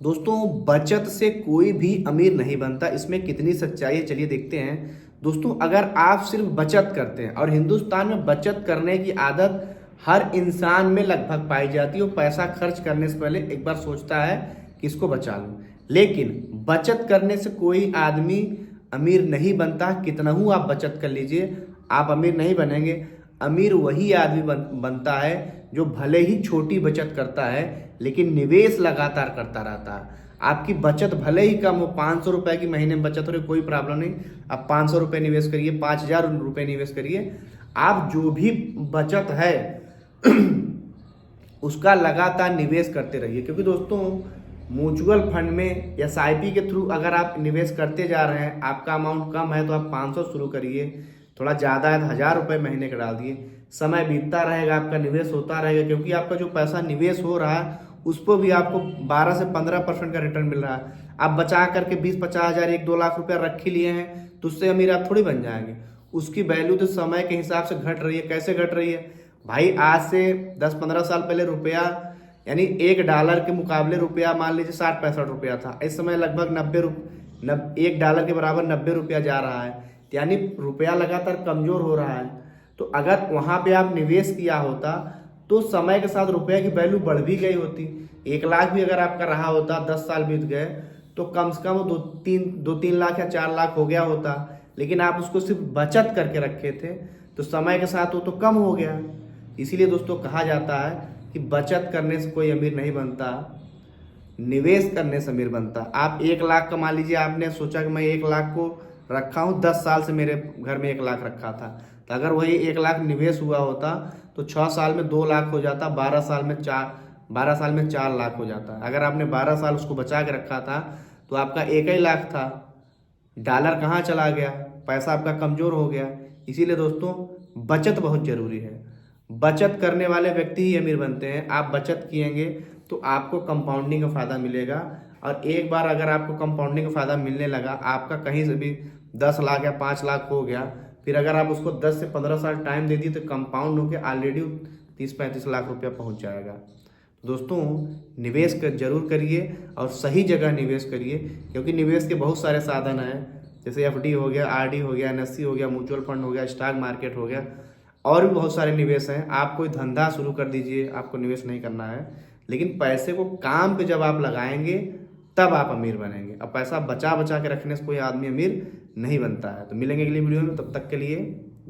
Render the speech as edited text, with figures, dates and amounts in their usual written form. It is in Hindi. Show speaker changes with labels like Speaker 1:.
Speaker 1: दोस्तों, बचत से कोई भी अमीर नहीं बनता। इसमें कितनी सच्चाई है चलिए देखते हैं। दोस्तों, अगर आप सिर्फ बचत करते हैं, और हिंदुस्तान में बचत करने की आदत हर इंसान में लगभग पाई जाती है, वो पैसा खर्च करने से पहले एक बार सोचता है कि इसको बचा लूं। लेकिन बचत करने से कोई आदमी अमीर नहीं बनता। कितना हूँ आप बचत कर लीजिए, आप अमीर नहीं बनेंगे। अमीर वही आदमी बनता है जो भले ही छोटी बचत करता है लेकिन निवेश लगातार करता रहता है। आपकी बचत भले ही कम हो, 500 रुपए की महीने में बचत हो रही, कोई प्रॉब्लम नहीं। आप 500 रुपये निवेश करिए, 5000 रुपये निवेश करिए। आप जो भी बचत है उसका लगातार निवेश करते रहिए। क्योंकि दोस्तों, म्यूचुअल फंड में SIP के थ्रू अगर आप निवेश करते जा रहे हैं, आपका अमाउंट कम है तो आप 500 शुरू करिए, थोड़ा ज़्यादा है तो 1000 रुपये महीने का डाल दिए। समय बीतता रहेगा, आपका निवेश होता रहेगा, क्योंकि आपका जो पैसा निवेश हो रहा है उस पर भी आपको 12 से 15% का रिटर्न मिल रहा है। आप बचा करके 20-50 हज़ार 1-2 लाख रुपया रख ही लिए हैं तो उससे अमीर आप थोड़ी बन जाएंगे। उसकी वैल्यू तो समय के हिसाब से घट रही है। कैसे घट रही है भाई? आज से 10-15 साल पहले रुपया, यानी $1 के मुकाबले रुपया मान लीजिए 60-65 रुपया था। इस समय लगभग 1 डॉलर के बराबर 90 रुपया जा रहा है। यानी रुपया लगातार कमजोर हो रहा है। तो अगर वहां पे आप निवेश किया होता तो समय के साथ रुपये की वैल्यू बढ़ भी गई होती। 1 लाख भी अगर आपका रहा होता, 10 साल बीत गए तो कम से कम 2-3 लाख या 4 लाख हो गया होता। लेकिन आप उसको सिर्फ बचत करके रखे थे तो समय के साथ वो तो कम हो गया। इसीलिए दोस्तों कहा जाता है कि बचत करने से कोई अमीर नहीं बनता, निवेश करने से अमीर बनता। आप 1 लाख कमा लीजिए, आपने सोचा कि मैं 1 लाख को रखा हूँ, 10 साल से मेरे घर में 1 लाख रखा था, तो अगर वही 1 लाख निवेश हुआ होता तो 6 साल में 2 लाख हो जाता, 12 साल में 4 लाख हो जाता। अगर आपने 12 साल उसको बचा के रखा था तो आपका 1 ही लाख था। डॉलर कहाँ चला गया? पैसा आपका कमजोर हो गया। इसीलिए दोस्तों बचत बहुत जरूरी है। बचत करने वाले व्यक्ति ही अमीर बनते हैं। आप बचत किएंगे तो आपको कंपाउंडिंग का फायदा मिलेगा, और एक बार अगर आपको कंपाउंडिंग का फायदा मिलने लगा, आपका कहीं से भी 10 लाख या 5 लाख हो गया, फिर अगर आप उसको 10 से 15 साल टाइम दे दिए तो कंपाउंड होकर ऑलरेडी 30-35 लाख रुपया पहुंच जाएगा। दोस्तों, निवेश कर जरूर करिए और सही जगह निवेश करिए, क्योंकि निवेश के बहुत सारे साधन हैं, जैसे FD हो गया, RD हो गया, NSE हो गया, म्यूचुअल फंड हो गया, स्टॉक मार्केट हो गया, और भी बहुत सारे निवेश हैं। आप कोई धंधा शुरू कर दीजिए, आपको निवेश नहीं करना है, लेकिन पैसे को काम पे जब आप लगाएंगे तब आप अमीर बनेंगे। अब पैसा बचा बचा के रखने से कोई आदमी अमीर नहीं बनता है। तो मिलेंगे अगली वीडियो में, तब तक के लिए